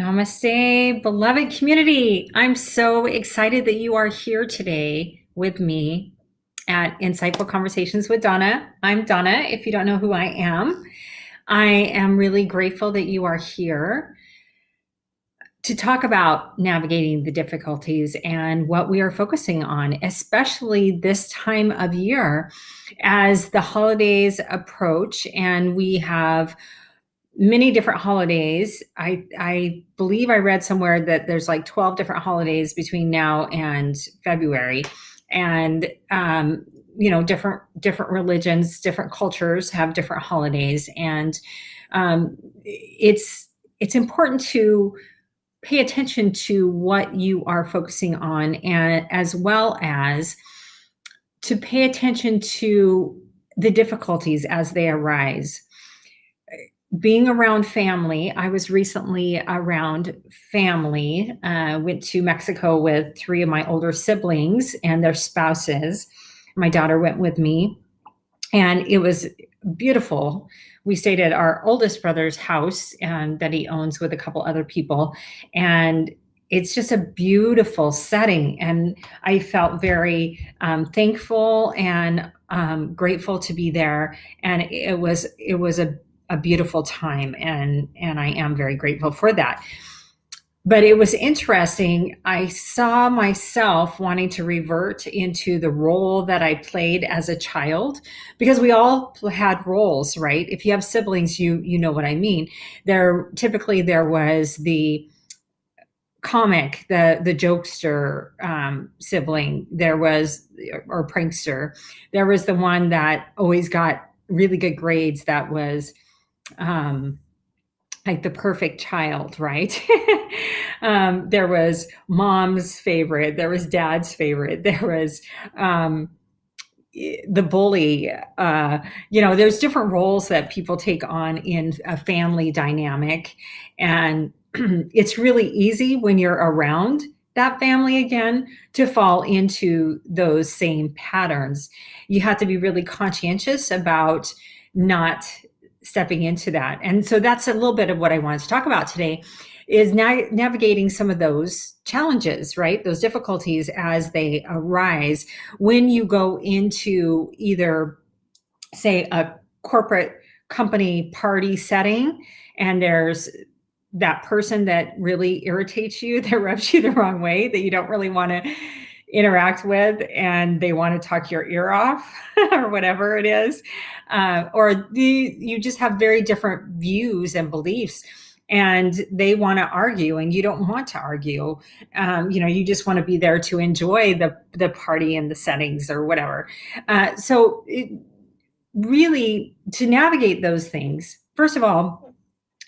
Namaste, beloved community. I'm so excited that you are here today with me at Insightful Conversations with Dawna. I'm Dawna, if you don't know who I am. I am really grateful that you are here to talk about navigating the difficulties and what we are focusing on, especially this time of year as the holidays approach and we have many different holidays. I believe I read somewhere that there's like 12 different holidays between now and February. And different religions, different cultures have different holidays. And it's important to pay attention to what you are focusing on, and as well as to pay attention to the difficulties as they arise. Being around family, I was recently around family. Went to Mexico with three of my older siblings and their spouses. My daughter went with me, and it was beautiful. We stayed at our oldest brother's house that he owns with a couple other people, and it's just a beautiful setting. And I felt very thankful and grateful to be there. And it was a beautiful time, and I am very grateful for that. But it was interesting. I saw myself wanting to revert into the role that I played as a child, because we all had roles, right? If you have siblings, you know what I mean. There was the comic, the jokester sibling. There was, or prankster. There was the one that always got really good grades. That was like the perfect child, right? There was mom's favorite. There was dad's favorite. There was the bully. There's different roles that people take on in a family dynamic. And it's really easy when you're around that family again to fall into those same patterns. You have to be really conscientious about not stepping into that. And so that's a little bit of what I wanted to talk about today, is navigating some of those challenges, right? Those difficulties as they arise when you go into either, say, a corporate company party setting, and there's that person that really irritates you, that rubs you the wrong way, that you don't really want to interact with, and they want to talk your ear off or whatever it is. Or you just have very different views and beliefs, and they want to argue and you don't want to argue. You just want to be there to enjoy the party and the settings or whatever. So really, to navigate those things, first of all,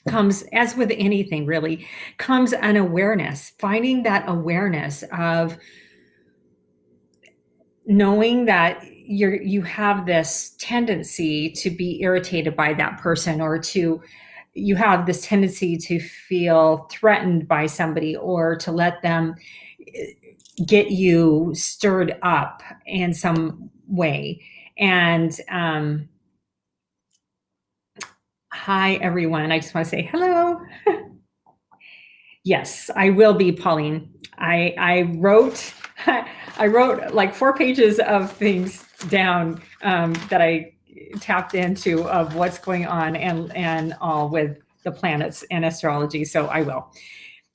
comes, as with anything really, comes an awareness, finding that awareness of knowing that you have this tendency to be irritated by that person, or you have this tendency to feel threatened by somebody, or to let them get you stirred up in some way. And hi everyone, I just want to say hello. Yes, I will be, Pauline. I wrote like 4 pages of things down that I tapped into of what's going on and all with the planets and astrology. So I will.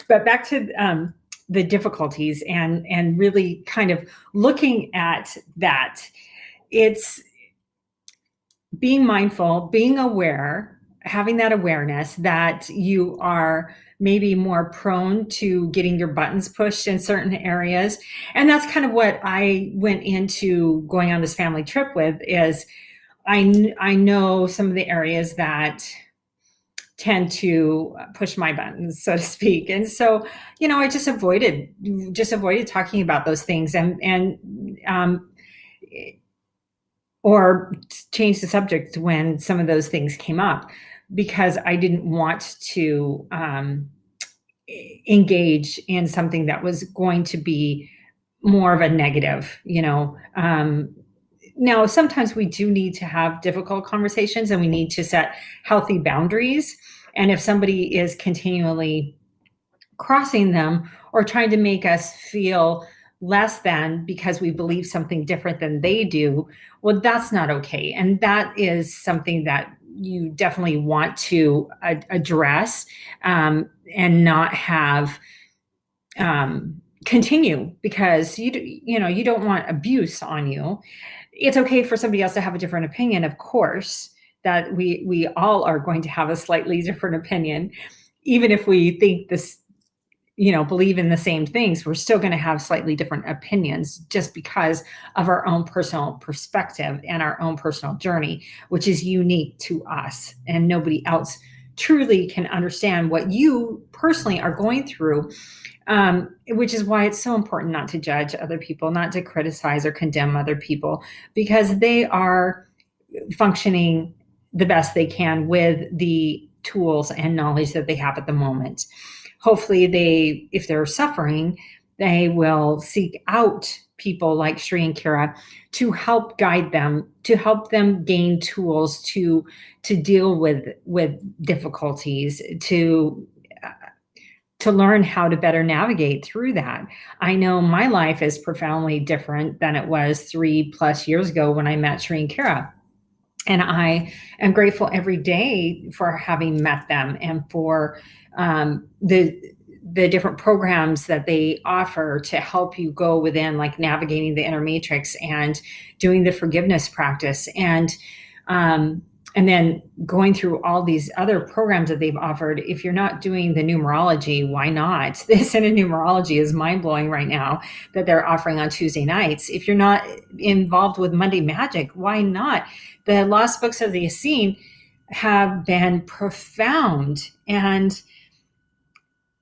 But back to the difficulties and really kind of looking at that. It's being mindful, being aware, having that awareness that you are maybe more prone to getting your buttons pushed in certain areas. And that's kind of what I went into going on this family trip with, is I know some of the areas that tend to push my buttons, so to speak. And so, I just avoided talking about those things or change the subject when some of those things came up, because I didn't want to engage in something that was going to be more of a negative. Now, sometimes we do need to have difficult conversations, and we need to set healthy boundaries. And if somebody is continually crossing them or trying to make us feel less than because we believe something different than they do, well, that's not okay. And that is something that you definitely want to address, and not have continue, because you don't want abuse on you. It's okay for somebody else to have a different opinion, of course, that we all are going to have a slightly different opinion, even if we think this, believe in the same things. We're still going to have slightly different opinions just because of our own personal perspective and our own personal journey, which is unique to us, and nobody else truly can understand what you personally are going through. Which is why it's so important not to judge other people, not to criticize or condemn other people, because they are functioning the best they can with the tools and knowledge that they have at the moment. Hopefully if they're suffering, they will seek out people like Shri and Kira to help guide them, to help them gain tools to deal with difficulties, to learn how to better navigate through that. I know my life is profoundly different than it was 3+ years ago when I met Shri and Kira. And I am grateful every day for having met them, and for the different programs that they offer to help you go within, like navigating the inner matrix and doing the forgiveness practice, and then going through all these other programs that they've offered. If you're not doing the numerology, why not? This in a numerology is mind-blowing right now that they're offering on Tuesday nights. If you're not involved with Monday Magic, why not? The Lost Books of the Essene have been profound, and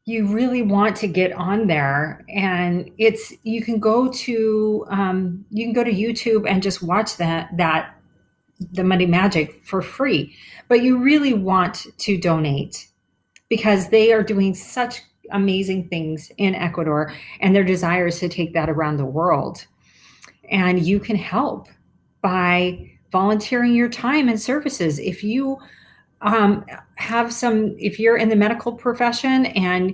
you really want to get on there. And you can go to YouTube and just watch the Monday Magic for free, but you really want to donate, because they are doing such amazing things in Ecuador, and their desire is to take that around the world. And you can help by volunteering your time and services. If you if you're in the medical profession and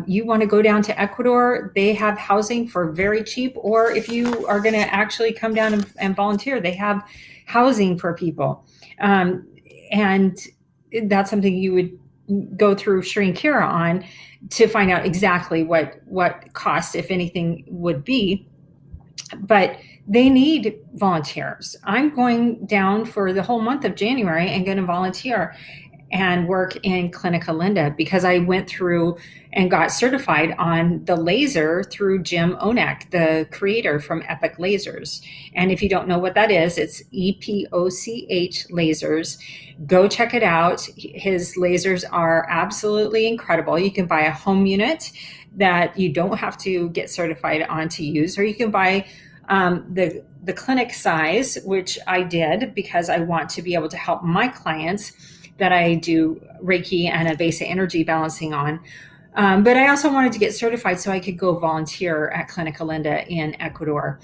you want to go down to Ecuador, they have housing for very cheap. Or if you are going to actually come down and volunteer, they have housing for people. And that's something you would go through Shri and Kira on to find out exactly what cost, if anything, would be. But they need volunteers. I'm going down for the whole month of January and going to volunteer and work in Clinica Linda, because I went through and got certified on the laser through Jim Onek, the creator from Epic Lasers. And if you don't know what that is, it's EPOCH lasers. Go check it out. His lasers are absolutely incredible. You can buy a home unit that you don't have to get certified on to use, or you can buy the clinic size, which I did because I want to be able to help my clients that I do Reiki and a basic energy balancing on. But I also wanted to get certified so I could go volunteer at Clinica Linda in Ecuador.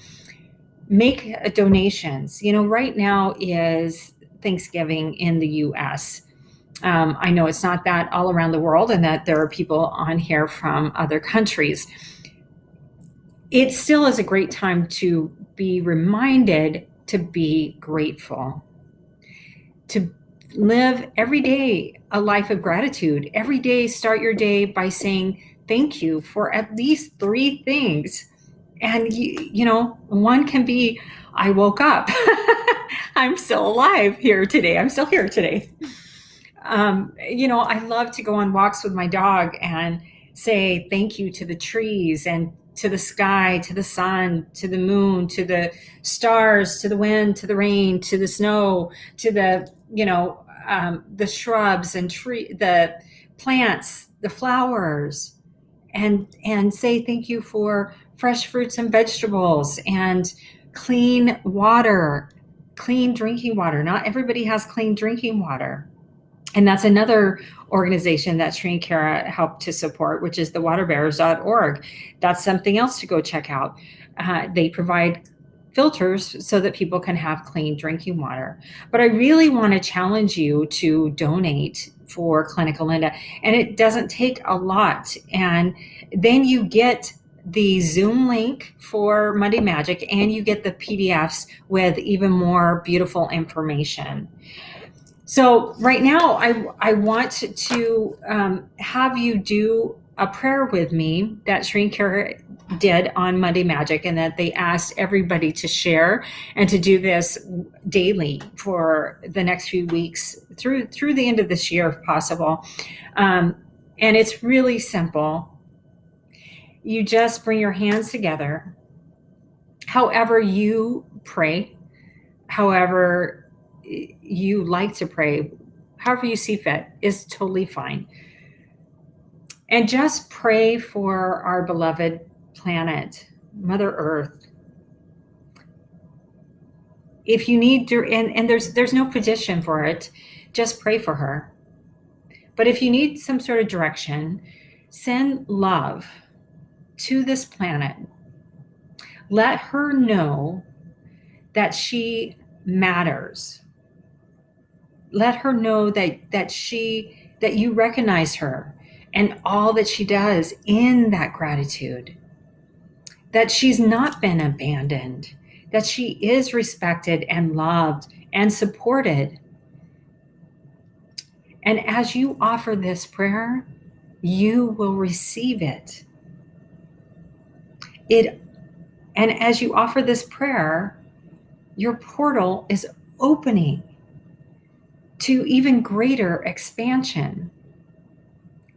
Make donations. Right now is Thanksgiving in the US. I know it's not that all around the world, and that there are people on here from other countries. It still is a great time to be reminded to be grateful, to live every day a life of gratitude. Every day, start your day by saying thank you for at least 3 things. And, one can be, I woke up. I'm still alive here today. I'm still here today. I love to go on walks with my dog and say thank you to the trees and to the sky, to the sun, to the moon, to the stars, to the wind, to the rain, to the snow, to the shrubs and the plants, the flowers, and say thank you for fresh fruits and vegetables and clean water, clean drinking water. Not everybody has clean drinking water. And that's another organization that Shri and Kara helped to support, which is the waterbearers.org. That's something else to go check out. They provide filters so that people can have clean drinking water. But I really want to challenge you to donate for Clinical Linda. And it doesn't take a lot. And then you get the Zoom link for Monday Magic, and you get the PDFs with even more beautiful information. So right now, I want to have you do a prayer with me that Sri and Kara did on Monday Magic, and that they asked everybody to share and to do this daily for the next few weeks through the end of this year, if possible. And it's really simple. You just bring your hands together, however you pray, however you like to pray, however you see fit is totally fine. And just pray for our beloved planet, Mother Earth. If you need to, and there's no petition for it, just pray for her. But if you need some sort of direction, send love to this planet. Let her know that she matters. Let her know that you recognize her and all that she does in that gratitude. That she's not been abandoned, that she is respected and loved and supported. And as you offer this prayer, you will receive it. And as you offer this prayer, your portal is opening to even greater expansion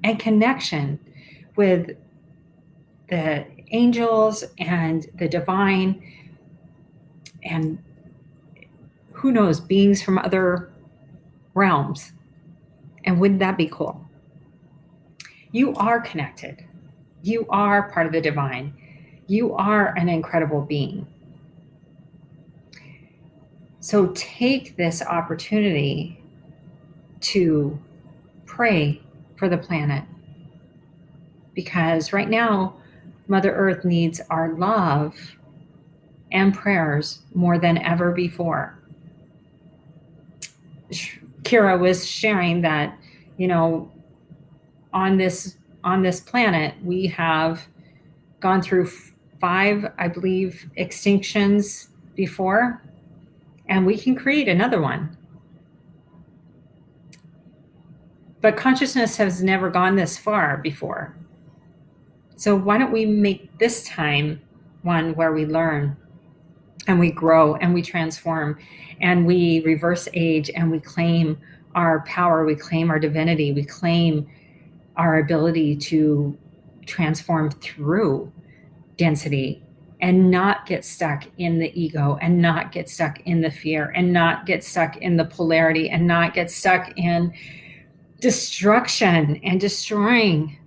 and connection with the angels and the divine, and who knows, beings from other realms. And wouldn't that be cool? You are connected. You are part of the divine. You are an incredible being. So take this opportunity to pray for the planet, because right now, Mother Earth needs our love and prayers more than ever before. Kira was sharing that, on this planet, we have gone through 5, I believe, extinctions before, and we can create another one. But consciousness has never gone this far before. So why don't we make this time one where we learn and we grow and we transform and we reverse age and we claim our power, we claim our divinity, we claim our ability to transform through density and not get stuck in the ego and not get stuck in the fear and not get stuck in the polarity and not get stuck in destruction and destroying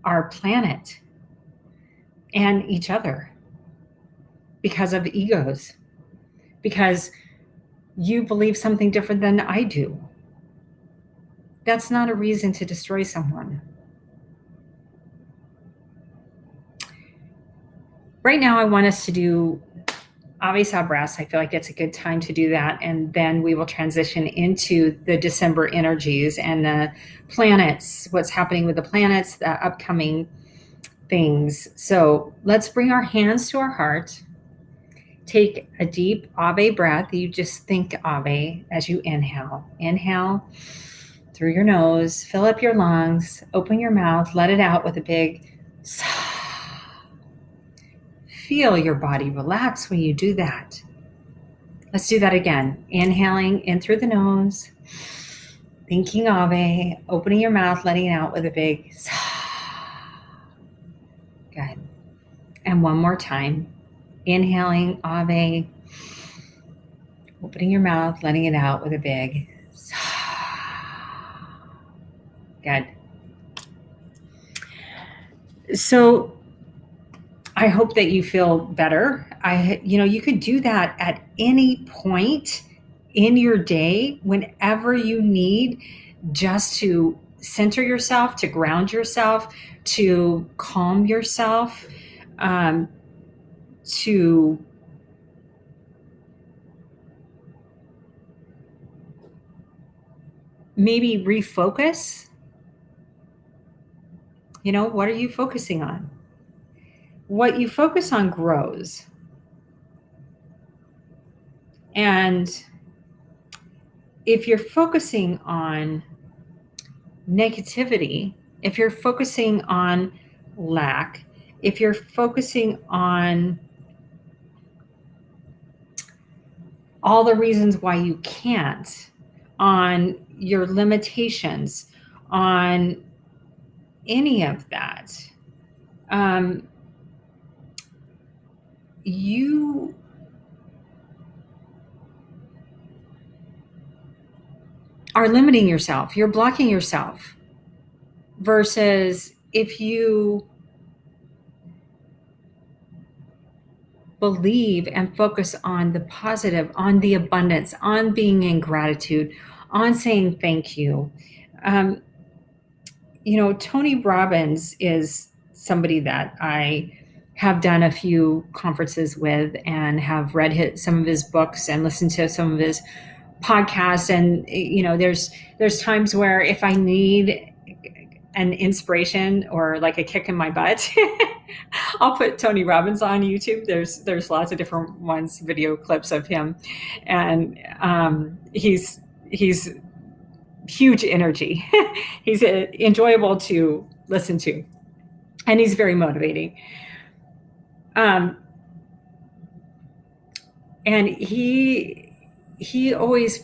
our planet and each other because of egos, because you believe something different than I do. That's not a reason to destroy someone. Right now, I want us to do Ave Sabras. I feel like it's a good time to do that. And then we will transition into the December energies and the planets, what's happening with the planets, the upcoming things. So let's bring our hands to our heart. Take a deep Ave breath. You just think Ave as you inhale. Inhale through your nose, fill up your lungs, open your mouth, let it out with a big sigh. Feel your body relax when you do that. Let's do that again. Inhaling in through the nose, thinking Ave, opening your mouth, letting it out with a big sigh. Good. And one more time. Inhaling Ave, opening your mouth, letting it out with a big sigh. Good. So I hope that you feel better. You could do that at any point in your day, whenever you need, just to center yourself, to ground yourself, to calm yourself, to maybe refocus. What are you focusing on? What you focus on grows. And if you're focusing on negativity, if you're focusing on lack, if you're focusing on all the reasons why you can't, on your limitations, on any of that, you are limiting yourself. You're blocking yourself. Versus if you believe and focus on the positive, on the abundance, on being in gratitude, on saying thank you. Tony Robbins is somebody that I have done a few conferences with and have read some of his books and listened to some of his podcasts. And there's times where if I need an inspiration or like a kick in my butt, I'll put Tony Robbins on YouTube. There's lots of different ones, video clips of him, and he's huge energy. He's enjoyable to listen to, and he's very motivating. And he always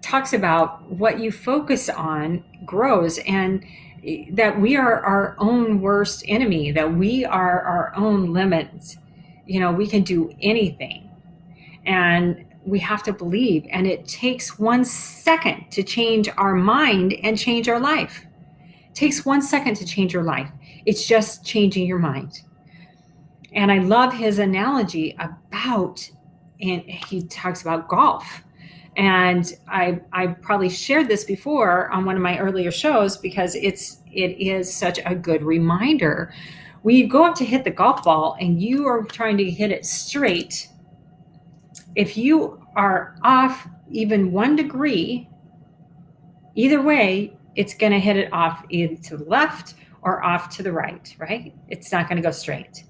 talks about what you focus on grows, and that we are our own worst enemy, that we are our own limits. We can do anything, and we have to believe. And it takes 1 second to change our mind and change our life. It takes 1 second to change your life. It's just changing your mind. And I love his analogy about, and he talks about golf. And I probably shared this before on one of my earlier shows because it is such a good reminder. When you go up to hit the golf ball and you are trying to hit it straight, if you are off even 1 degree, either way, it's going to hit it off either to the left or off to the right, right? It's not going to go straight.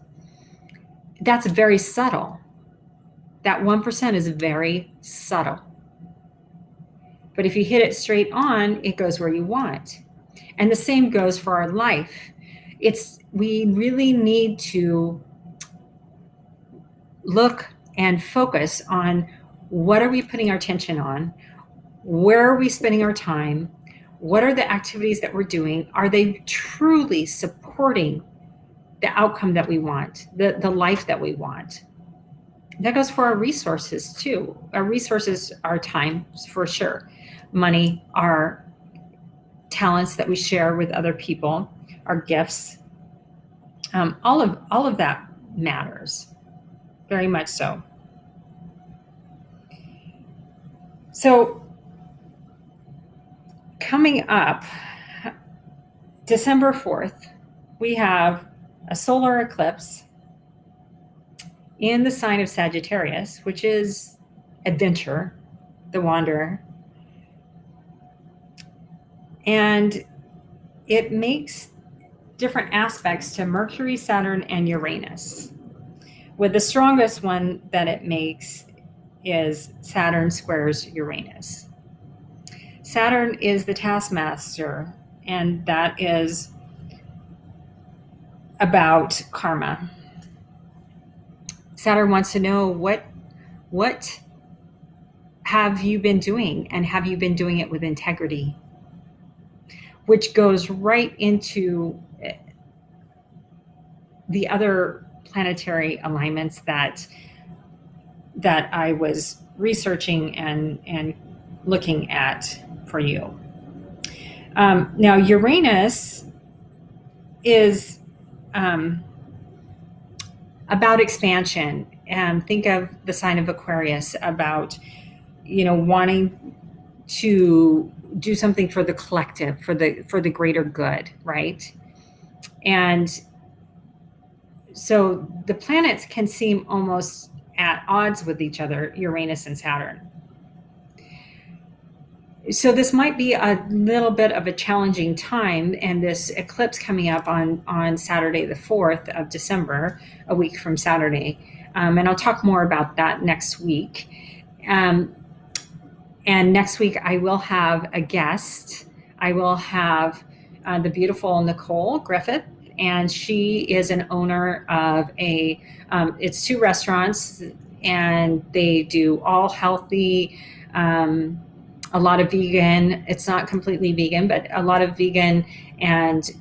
That's very subtle. That 1% is very subtle. But if you hit it straight on, it goes where you want. And the same goes for our life. We really need to look and focus on what are we putting our attention on? Where are we spending our time? What are the activities that we're doing? Are they truly supporting the outcome that we want, the life that we want? That goes for our resources too. Our resources are time, for sure. Money, our talents that we share with other people, our gifts. All of that matters, very much so. So coming up, December 4th, we have a solar eclipse in the sign of Sagittarius, which is adventure, the wanderer. And it makes different aspects to Mercury, Saturn, and Uranus. With the strongest one that it makes is Saturn squares Uranus. Saturn is the taskmaster, and that is about karma. Saturn wants to know what have you been doing, and have you been doing it with integrity? Which goes right into the other planetary alignments that I was researching and looking at for you. Now, Uranus is about expansion, and think of the sign of Aquarius, about wanting to do something for the collective, for the greater good, right? And so the planets can seem almost at odds with each other, Uranus and Saturn. So this might be a little bit of a challenging time, and this eclipse coming up on Saturday, the 4th of December, a week from Saturday. And I'll talk more about that next week. Um, and next week, I will have a guest. I will have the beautiful Nicole Griffith, and she is an owner of it's two restaurants, and they do all healthy, a lot of vegan. It's not completely vegan, but a lot of vegan and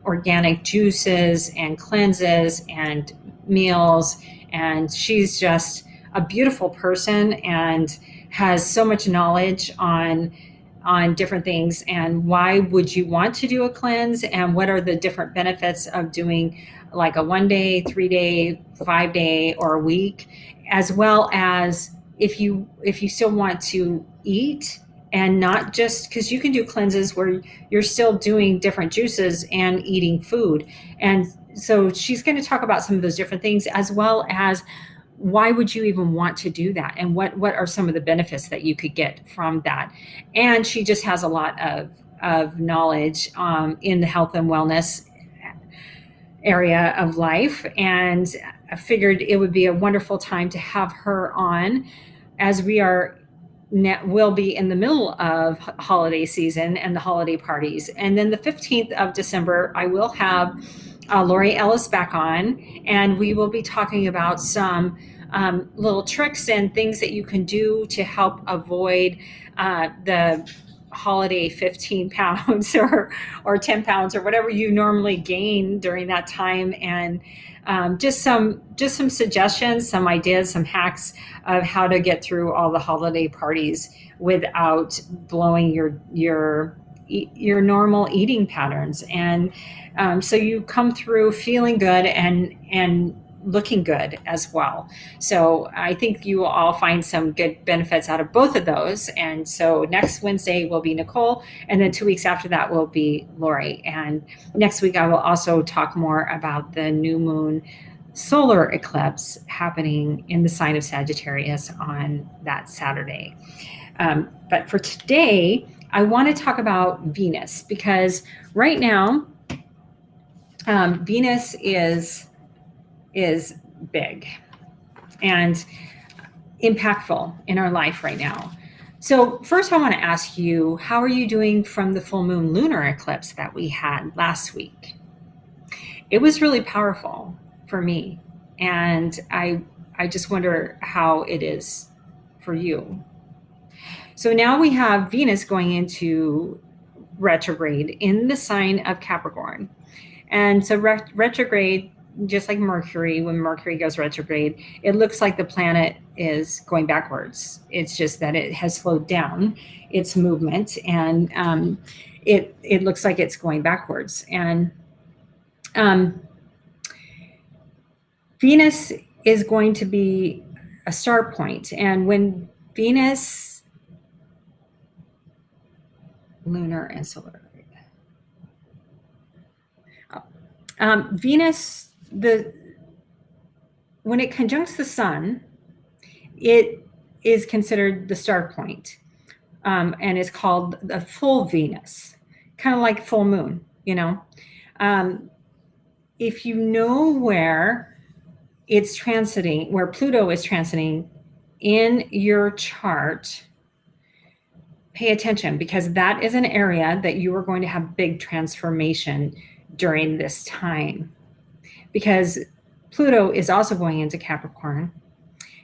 organic juices and cleanses and meals. And she's just a beautiful person and has so much knowledge on different things, and why would you want to do a cleanse, and what are the different benefits of doing like a 1 day, 3 day, 5 day, or a week, as well as if you still want to eat, and not just because you can do cleanses where you're still doing different juices and eating food. And so she's going to talk about some of those different things, as well as why would you even want to do that, and what are some of the benefits that you could get from that. And she just has a lot of knowledge in the health and wellness area of life, and I figured it would be a wonderful time to have her on, as will be in the middle of holiday season and the holiday parties. And then the 15th of December, I will have Lori Ellis back on, and we will be talking about some little tricks and things that you can do to help avoid the holiday 15 pounds or 10 pounds or whatever you normally gain during that time. And just some suggestions, some ideas, some hacks of how to get through all the holiday parties without blowing your normal eating patterns. And so you come through feeling good and looking good as well. So I think you will all find some good benefits out of both of those. And so next Wednesday will be Nicole, and then 2 weeks after that will be Lori. And next week I will also talk more about the new moon solar eclipse happening in the sign of Sagittarius on that Saturday. But for today, I want to talk about Venus, because right now Venus is big and impactful in our life right now. So first I want to ask you, how are you doing from the full moon lunar eclipse that we had last week? It was really powerful for me, and I just wonder how it is for you. So now we have Venus going into retrograde in the sign of Capricorn. And so retrograde, just like Mercury, when Mercury goes retrograde, it looks like the planet is going backwards. It's just that it has slowed down its movement, and it looks like it's going backwards. And Venus is going to be a star point. And when Venus, lunar and solar, Venus, when it conjuncts the sun, it is considered the star point, and is called the full Venus, kind of like full moon, if you know where it's transiting, where Pluto is transiting in your chart, pay attention, because that is an area that you are going to have big transformation during this time, because Pluto is also going into Capricorn.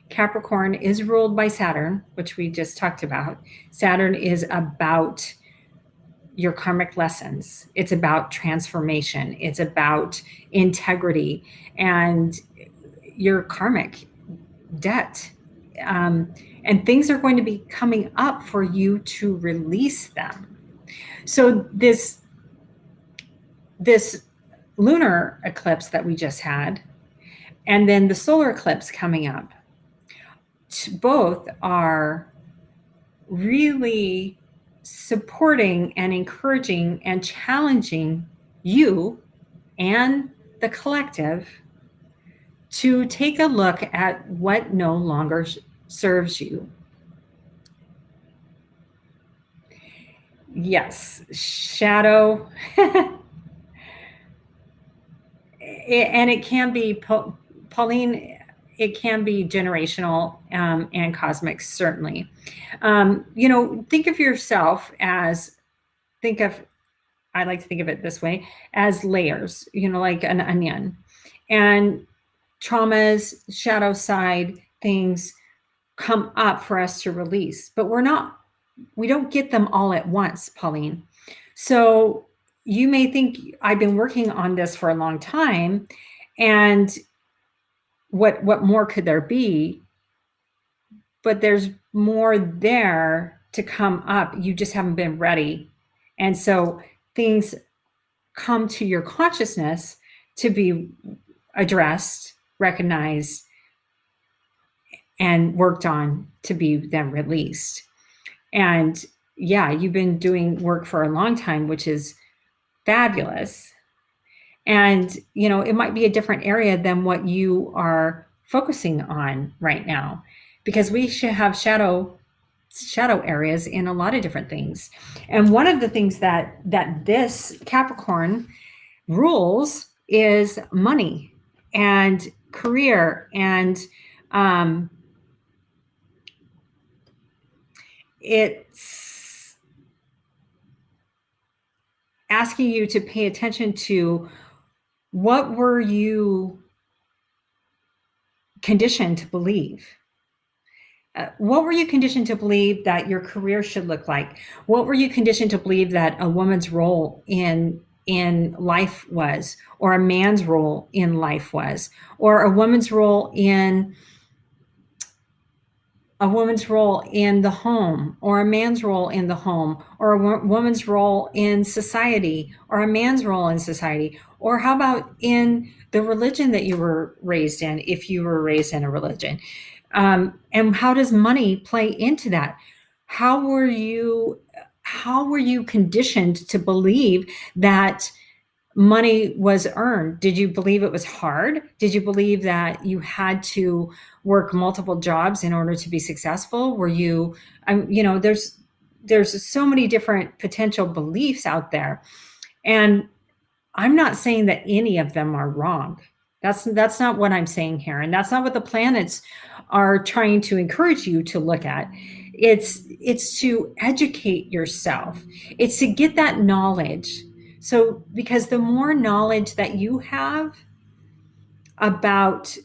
Capricorn is ruled by Saturn, which we just talked about. Saturn is about your karmic lessons. It's about transformation. It's about integrity and your karmic debt. And things are going to be coming up for you to release them. So this lunar eclipse that we just had, and then the solar eclipse coming up, both are really supporting and encouraging and challenging you and the collective to take a look at what no longer serves you. Yes, shadow. And it can be, Pauline, it can be generational, and cosmic, certainly. Think of yourself as, think of, I like to think of it this way, as layers, like an onion. And traumas, shadow side things come up for us to release, but we don't get them all at once, Pauline. So you may think I've been working on this for a long time, and what more could there be? But there's more there to come up. You just haven't been ready. And so things come to your consciousness to be addressed, recognized, and worked on to be then released. And yeah, you've been doing work for a long time, which is fabulous. And, it might be a different area than what you are focusing on right now, because we should have shadow areas in a lot of different things. And one of the things that this Capricorn rules is money and career, and it's asking you to pay attention to, what were you conditioned to believe? What were you conditioned to believe that your career should look like? What were you conditioned to believe that a woman's role in life was, or a man's role in life was, or a woman's role in the home, or a man's role in the home, or a woman's role in society, or a man's role in society? Or how about in the religion that you were raised in, if you were raised in a religion? And how does money play into that? How were you conditioned to believe that money was earned? Did you believe it was hard? Did you believe that you had to work multiple jobs in order to be successful? Were you, there's so many different potential beliefs out there. And I'm not saying that any of them are wrong. That's not what I'm saying here. And that's not what the planets are trying to encourage you to look at. It's to educate yourself. It's to get that knowledge. So, because the more knowledge that you have about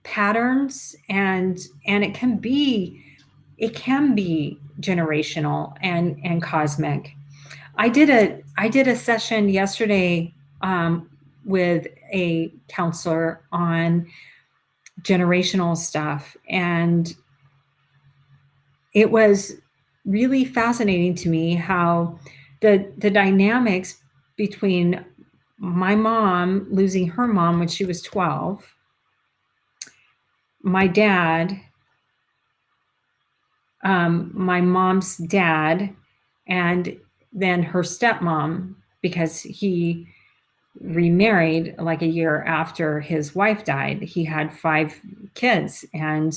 patterns, and it can be generational and cosmic. I did a session yesterday with a counselor on generational stuff, and it was really fascinating to me how the dynamics between my mom losing her mom when she was 12, my dad, my mom's dad, and then her stepmom, because he remarried like a year after his wife died. He had 5 kids, and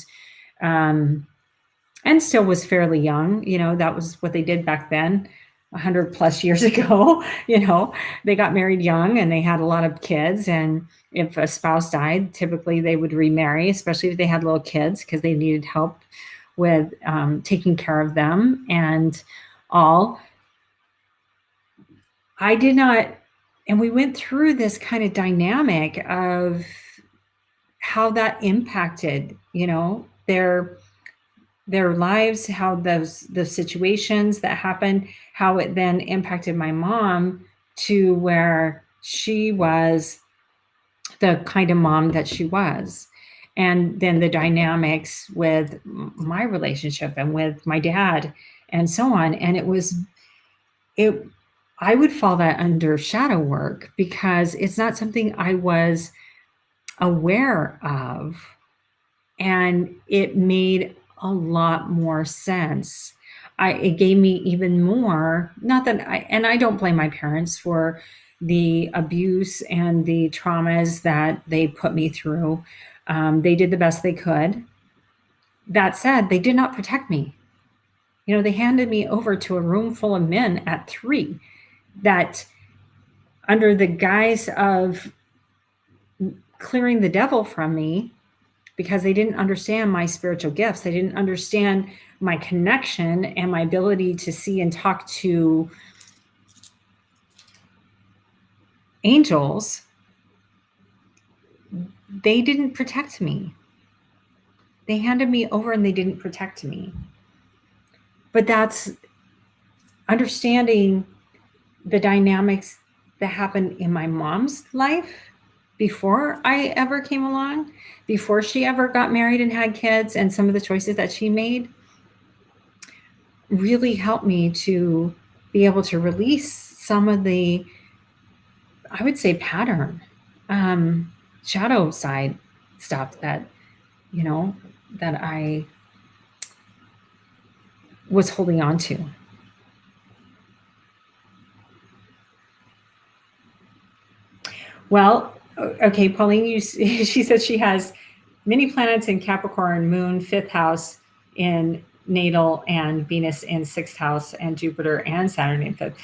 still was fairly young. That was what they did back then, 100 plus years ago. They got married young and they had a lot of kids. And if a spouse died, typically they would remarry, especially if they had little kids, because they needed help with taking care of them and all. I did not, and we went through this kind of dynamic of how that impacted, their lives, how the situations that happened, how it then impacted my mom to where she was the kind of mom that she was. And then the dynamics with my relationship and with my dad and so on. And I would fall that under shadow work, because it's not something I was aware of. And it made a lot more sense. It gave me even more, not that I don't blame my parents for the abuse and the traumas that they put me through. They did the best they could. That said, they did not protect me. They handed me over to a room full of men at 3 that, under the guise of clearing the devil from me, because they didn't understand my spiritual gifts, they didn't understand my connection and my ability to see and talk to angels, they didn't protect me. They handed me over and they didn't protect me. But that's understanding the dynamics that happened in my mom's life before I ever came along, before she ever got married and had kids, and some of the choices that she made really helped me to be able to release some of the, I would say, pattern, shadow side stuff that, that I was holding on to. Well, okay, Pauline, she said she has many planets in Capricorn, Moon, 5th house in natal, and Venus in 6th house, and Jupiter and Saturn in 5th.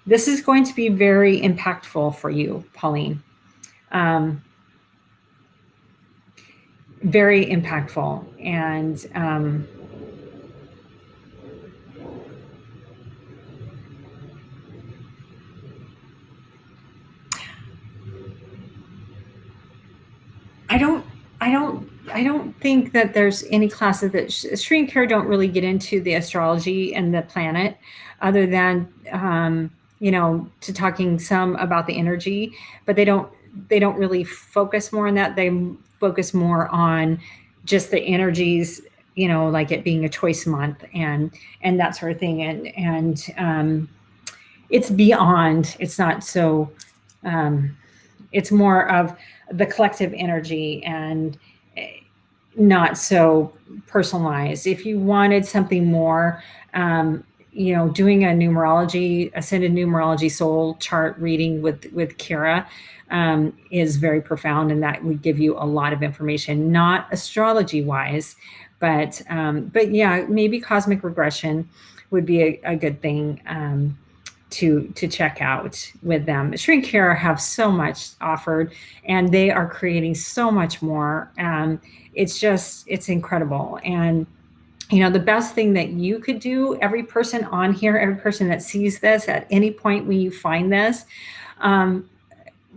This is going to be very impactful for you, Pauline. Very impactful. And I don't think that there's any classes that Sri and Kara don't really get into the astrology and the planet, other than to talking some about the energy, but they don't really focus more on that. They focus more on just the energies, like it being a choice month and that sort of thing. And it's beyond. It's not so. It's more of the collective energy and not so personalized. If you wanted something more, doing a numerology, ascended numerology soul chart reading with Kira is very profound, and that would give you a lot of information, not astrology wise, but yeah, maybe cosmic regression would be a good thing to check out with them. Sri and Kara have so much offered, and they are creating so much more. It's incredible. And the best thing that you could do, every person on here, every person that sees this at any point when you find this,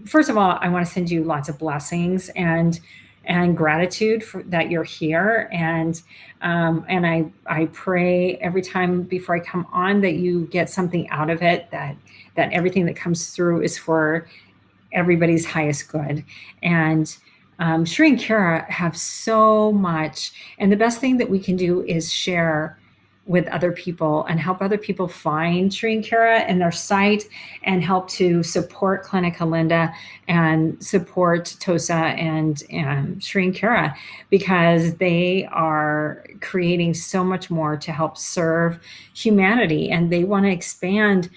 first of all, I want to send you lots of blessings and gratitude for that you're here. And I pray every time before I come on that you get something out of it, that everything that comes through is for everybody's highest good. And Sri and Kara have so much, and the best thing that we can do is share with other people and help other people find Sri and Kara and their site, and help to support Clinica Linda and support Tosa and Sri and Kara, because they are creating so much more to help serve humanity, and they want to expand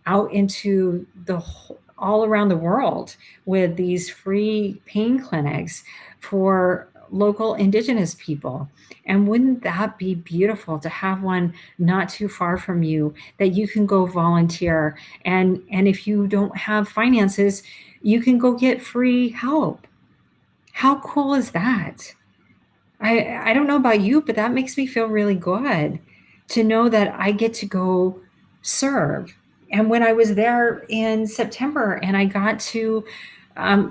out into all around the world with these free pain clinics for local indigenous people. And wouldn't that be beautiful to have one not too far from you that you can go volunteer, and if you don't have finances, you can go get free help. How cool is that? I don't know about you, but that makes me feel really good to know that I get to go serve. And when I was there in September and I got to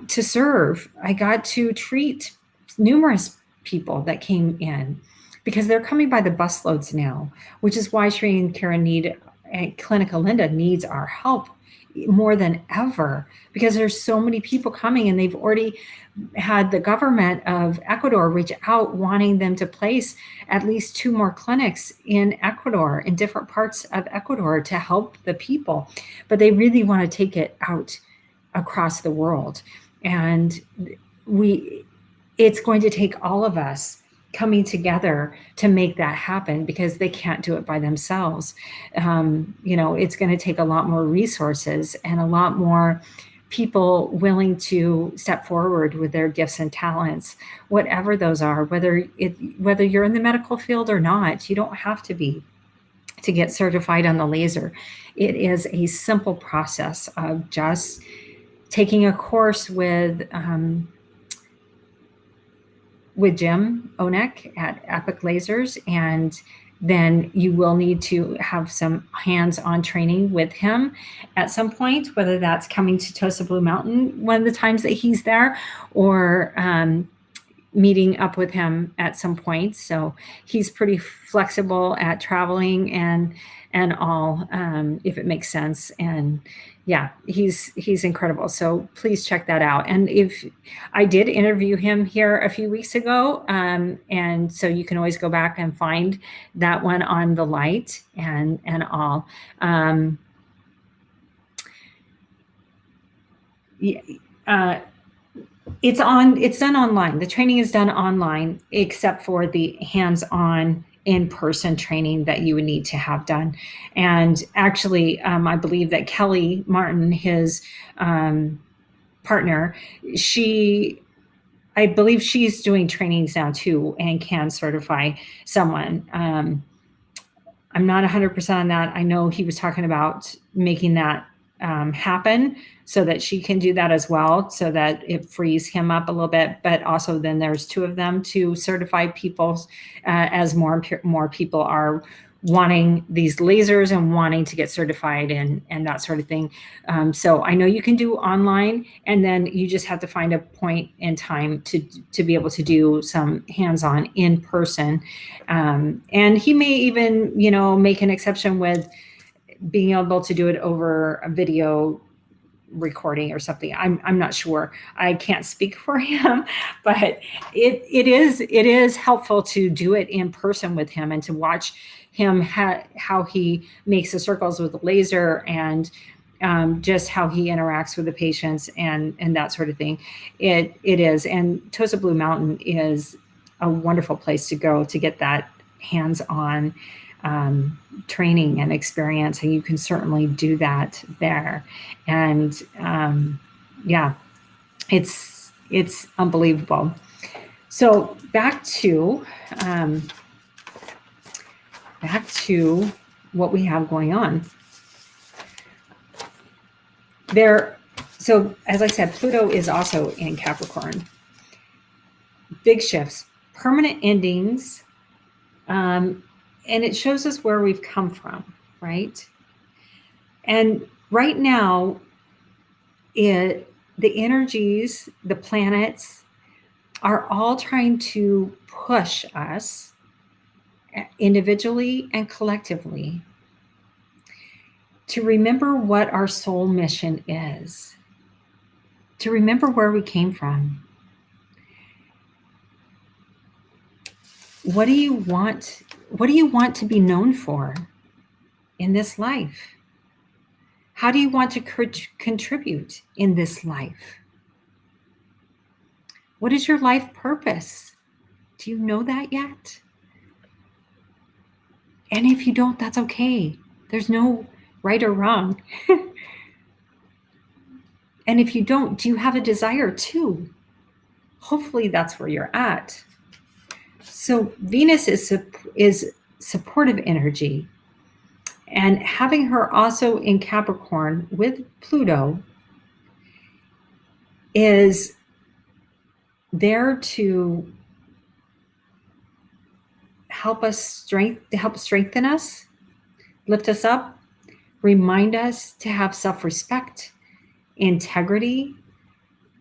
serve, I got to treat numerous people that came in, because they're coming by the busloads now, which is why Sri and Kara Clinica Linda needs our help more than ever, because there's so many people coming, and they've already had the government of Ecuador reach out wanting them to place at least 2 more clinics in Ecuador, in different parts of Ecuador, to help the people. But they really want to take it out across the world. And it's going to take all of us coming together to make that happen, because they can't do it by themselves. It's going to take a lot more resources and a lot more people willing to step forward with their gifts and talents, whatever those are, whether you're in the medical field or not. You don't have to be to get certified on the laser. It is a simple process of just taking a course with Jim Onek at Epic Lasers, and then you will need to have some hands-on training with him at some point, whether that's coming to Tosa Blue Mountain one of the times that he's there, or meeting up with him at some point. So he's pretty flexible at traveling and all, if it makes sense. And yeah, he's incredible. So please check that out. And if I did interview him here a few weeks ago, and so you can always go back and find that one on the light and all. It's done online. The training is done online, except for the hands-on in-person training that you would need to have done. And actually, I believe that Kelly Martin, his partner, I believe she's doing trainings now too and can certify someone. I'm not 100% on that. I know he was talking about making that happen so that she can do that as well, so that it frees him up a little bit. But also then there's two of them to certify people as more people are wanting these lasers and wanting to get certified and that sort of thing. So I know you can do online, and then you just have to find a point in time to be able to do some hands-on in person. And he may even, make an exception with being able to do it over a video recording or something. I'm not sure. I can't speak for him, but it is helpful to do it in person with him and to watch him how he makes the circles with the laser and just how he interacts with the patients and that sort of thing. It is. And Tosa Blue Mountain is a wonderful place to go to get that hands-on training and experience, and you can certainly do that there. And yeah, it's unbelievable. So back to what we have going on there. So as I said, Pluto is also in Capricorn. Big shifts, permanent endings. And it shows us where we've come from, right? And right now, the energies, the planets, are all trying to push us individually and collectively to remember what our soul mission is, to remember where we came from. What do you want? What do you want to be known for in this life? How do you want to contribute in this life? What is your life purpose? Do you know that yet? And if you don't, that's okay. There's no right or wrong. And if you don't, do you have a desire to? Hopefully that's where you're at. So Venus is supportive energy, and having her also in Capricorn with Pluto is there to help strengthen us, lift us up, remind us to have self-respect, integrity,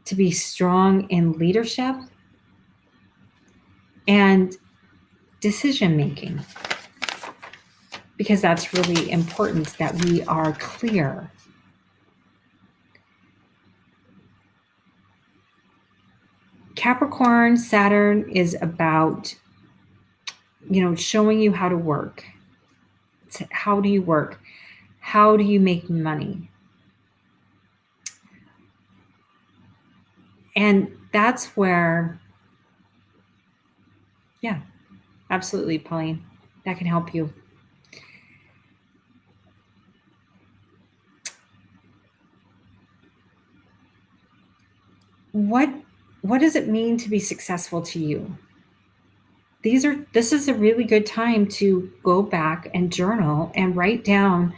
to be strong in leadership and decision making, because that's really important that we are clear. Capricorn, Saturn is about, showing you how to work. How do you work? How do you make money? And that's where, yeah, absolutely, Pauline, that can help you. what does it mean to be successful to you? This is a really good time to go back and journal and write down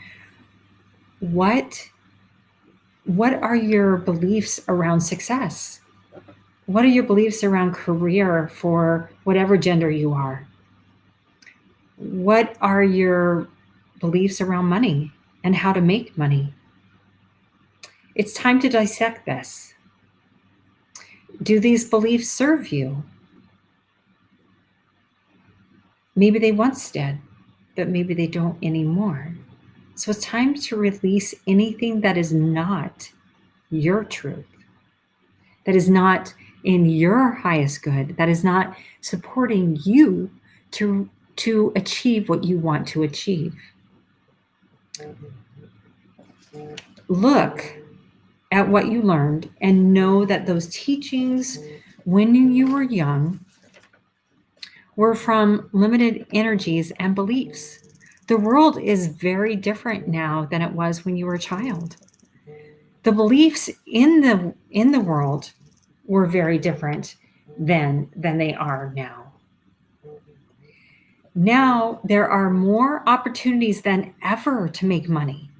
what are your beliefs around success? What are your beliefs around career for whatever gender you are? What are your beliefs around money and how to make money? It's time to dissect this. Do these beliefs serve you? Maybe they once did, but maybe they don't anymore. So it's time to release anything that is not your truth, that is not in your highest good, that is not supporting you to achieve what you want to achieve. Look at what you learned and know that those teachings when you were young were from limited energies and beliefs. The world is very different now than it was when you were a child. The beliefs in the world were very different then than they are now. Now there are more opportunities than ever to make money.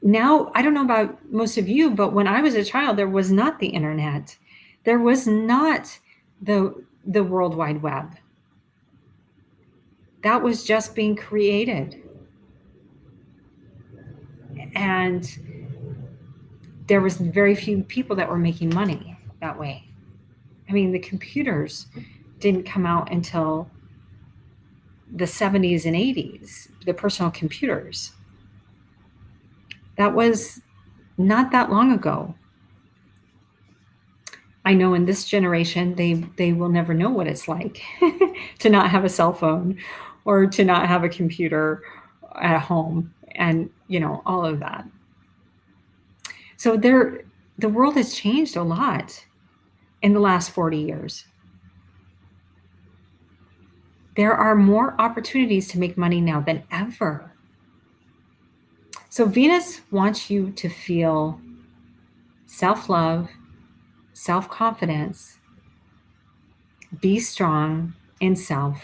Now, I don't know about most of you, but when I was a child, there was not the internet. There was not the World Wide Web. That was just being created. And there was very few people that were making money that way. I mean, the computers didn't come out until the 70s and 80s, the personal computers. That was not that long ago. I know in this generation, they will never know what it's like to not have a cell phone or to not have a computer at home and, all of that. So the world has changed a lot in the last 40 years. There are more opportunities to make money now than ever. So Venus wants you to feel self-love, self-confidence, be strong in self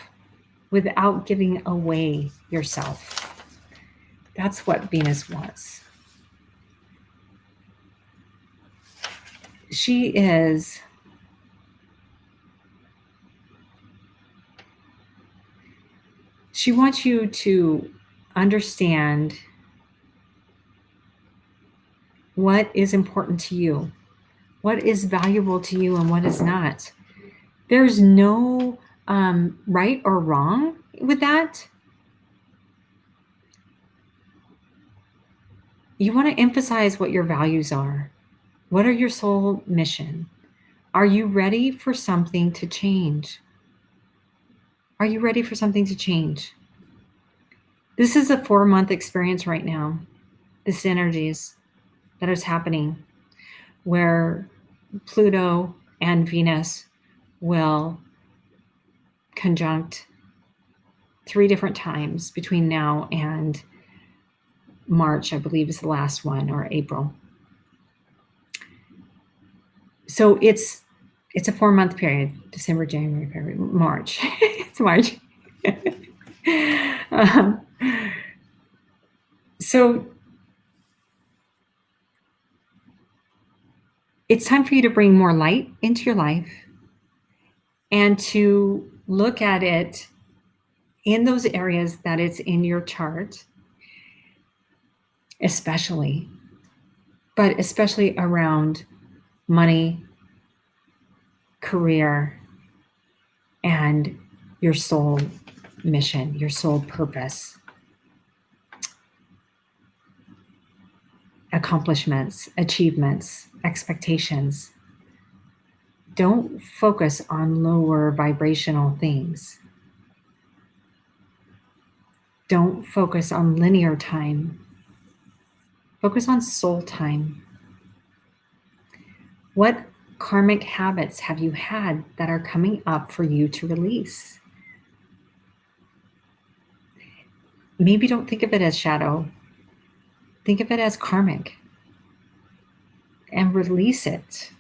without giving away yourself. That's what Venus wants. She wants you to understand what is important to you, what is valuable to you, and what is not. There's no right or wrong with that. You want to emphasize what your values are. What are your soul mission? Are you ready for something to change? Are you ready for something to change? This is a 4-month experience right now. This energies that is happening where Pluto and Venus will conjunct 3 different times between now and March, I believe is the last one, or April. So it's a 4-month period, December, January, February, March. It's March. So it's time for you to bring more light into your life and to look at it in those areas that it's in your chart, especially around money, career, and your soul mission, your soul purpose, accomplishments, achievements, expectations. Don't focus on lower vibrational things. Don't focus on linear time. Focus on soul time. What karmic habits have you had that are coming up for you to release? Maybe don't think of it as shadow. Think of it as karmic. and release it.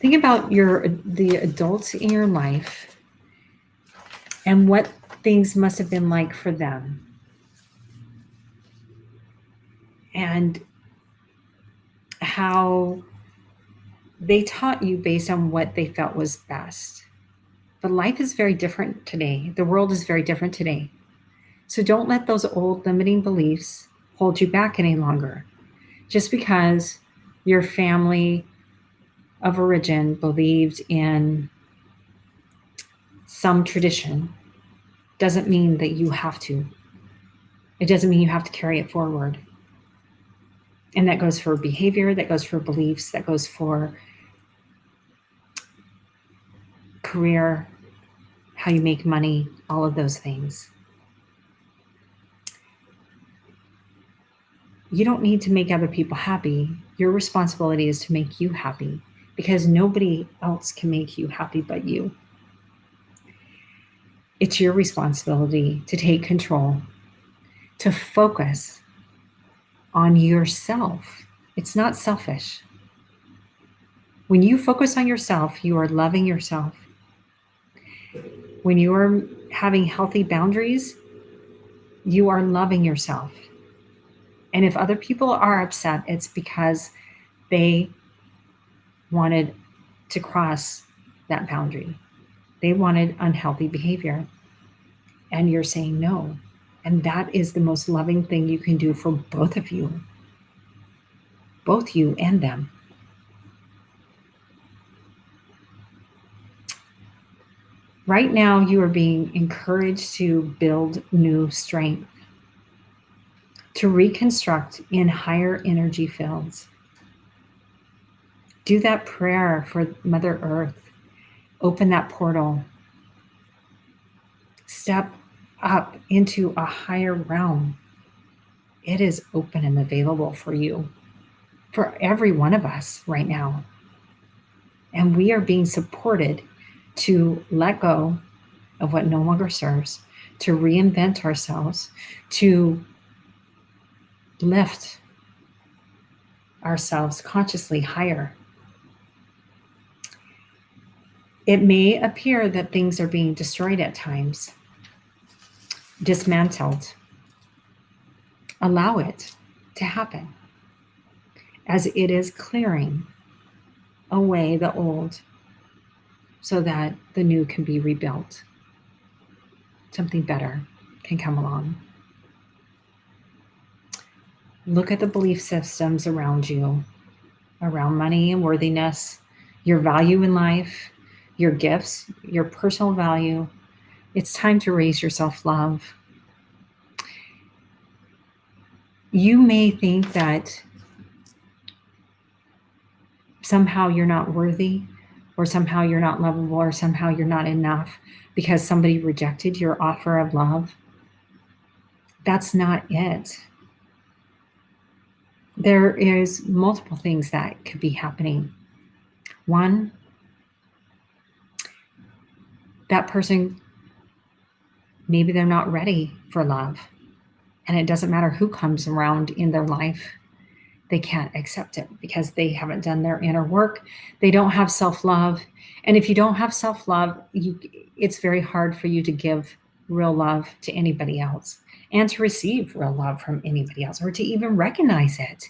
Think about the adults in your life and what things must have been like for them. And how they taught you based on what they felt was best. But life is very different today. The world is very different today. So don't let those old limiting beliefs hold you back any longer. Just because your family of origin believed in some tradition doesn't mean that you have to. It doesn't mean you have to carry it forward. And that goes for behavior, that goes for beliefs, that goes for career, how you make money, all of those things. You don't need to make other people happy. Your responsibility is to make you happy, because nobody else can make you happy but you. It's your responsibility to take control, to focus on yourself. It's not selfish. When you focus on yourself, you are loving yourself. When you are having healthy boundaries, you are loving yourself. And if other people are upset, it's because they wanted to cross that boundary. They wanted unhealthy behavior. And you're saying no. And that is the most loving thing you can do for both of you, both you and them. Right now, you are being encouraged to build new strength, to reconstruct in higher energy fields. Do that prayer for Mother Earth. Open that portal. Step up into a higher realm. It is open and available for you, for every one of us right now. And we are being supported to let go of what no longer serves, to reinvent ourselves, to lift ourselves consciously higher. It may appear that things are being destroyed at times, dismantled. Allow it to happen as it is clearing away the old so that the new can be rebuilt. Something better can come along. Look at the belief systems around you, around money and worthiness, your value in life, your gifts, your personal value. It's time to raise your self-love. You may think that somehow you're not worthy, or somehow you're not lovable, or somehow you're not enough because somebody rejected your offer of love. That's not it. There is multiple things that could be happening. One, that person, maybe they're not ready for love. And it doesn't matter who comes around in their life. They can't accept it because they haven't done their inner work. They don't have self-love. And if you don't have self-love, it's very hard for you to give real love to anybody else and to receive real love from anybody else, or to even recognize it.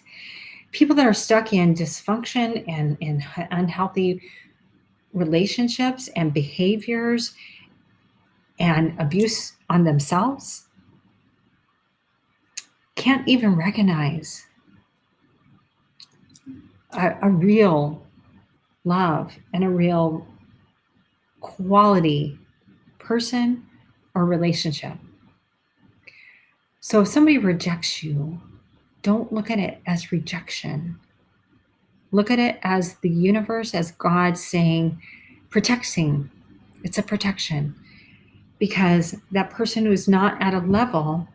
People that are stuck in dysfunction and in unhealthy relationships and behaviors and abuse on themselves can't even recognize a real love and a real quality person or relationship. So if somebody rejects you, don't look at it as rejection. Look at it as the universe, as God saying, protecting. It's a protection, because that person who is not at a level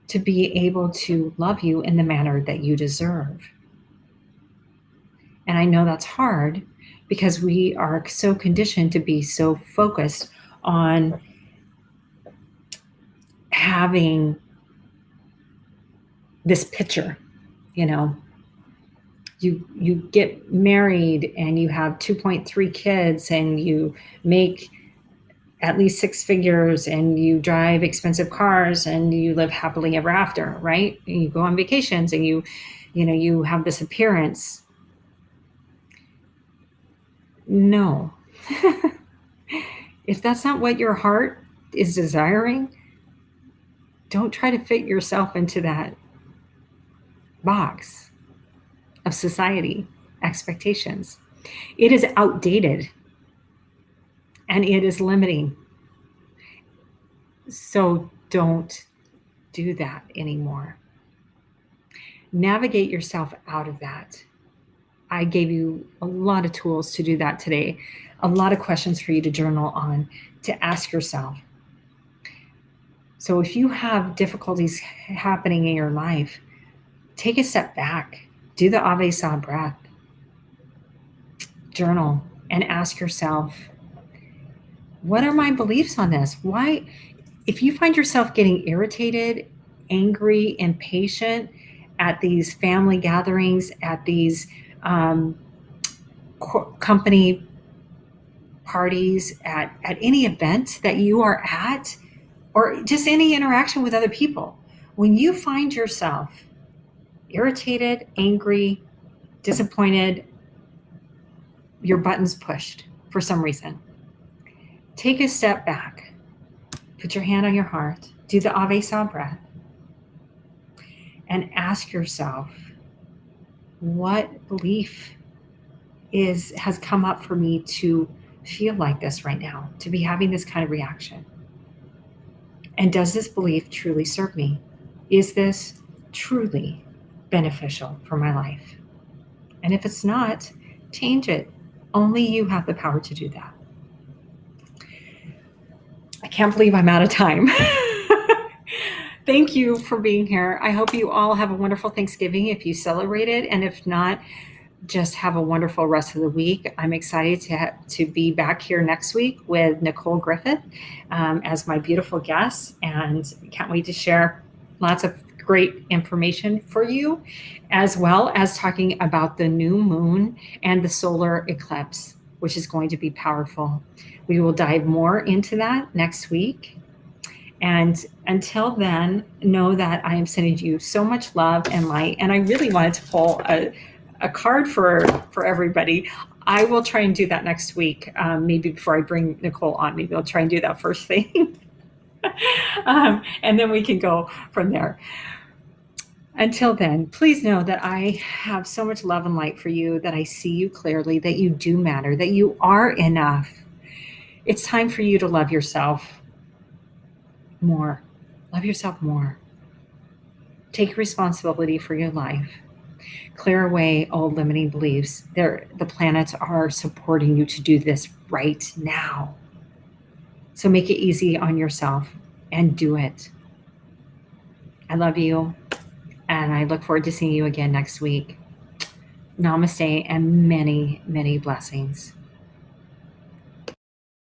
to be able to love you in the manner that you deserve. And I know that's hard because we are so conditioned to be so focused on having this picture you know, you get married and you have 2.3 kids and you make at least six figures and you drive expensive cars and you live happily ever after, right? And you go on vacations and you have this appearance. No. If that's not what your heart is desiring, don't try to fit yourself into that box of society expectations. It is outdated and it is limiting. So don't do that anymore. Navigate yourself out of that. I gave you a lot of tools to do that today, a lot of questions for you to journal on, to ask yourself. So if you have difficulties happening in your life, take a step back, do the Ave Sa breath, journal, and ask yourself, what are my beliefs on this? Why, if you find yourself getting irritated, angry, impatient at these family gatherings, at these company parties, at any event that you are at, or just any interaction with other people, when you find yourself irritated, angry, disappointed, your buttons pushed for some reason, take a step back, put your hand on your heart, do the Ave Sa breath, and ask yourself, what belief has come up for me to feel like this right now, to be having this kind of reaction? And does this belief truly serve me? Is this truly beneficial for my life? And if it's not, change it. Only you have the power to do that. I can't believe I'm out of time. Thank you for being here. I hope you all have a wonderful Thanksgiving if you celebrate it. And if not, just have a wonderful rest of the week. I'm excited to be back here next week with Nicole Griffith as my beautiful guest, and can't wait to share lots of great information for you, as well as talking about the new moon and the solar eclipse, which is going to be powerful. We will dive more into that next week. And until then, know that I am sending you so much love and light. And I really wanted to pull a card for everybody. I will try and do that next week. Maybe before I bring Nicole on, maybe I'll try and do that first thing. And then we can go from there. Until then, please know that I have so much love and light for you, that I see you clearly, that you do matter, that you are enough. It's time for you to love yourself more. Love yourself more. Take responsibility for your life. Clear away old limiting beliefs. The planets are supporting you to do this right now. So make it easy on yourself and do it. I love you, and I look forward to seeing you again next week. Namaste and many, many blessings.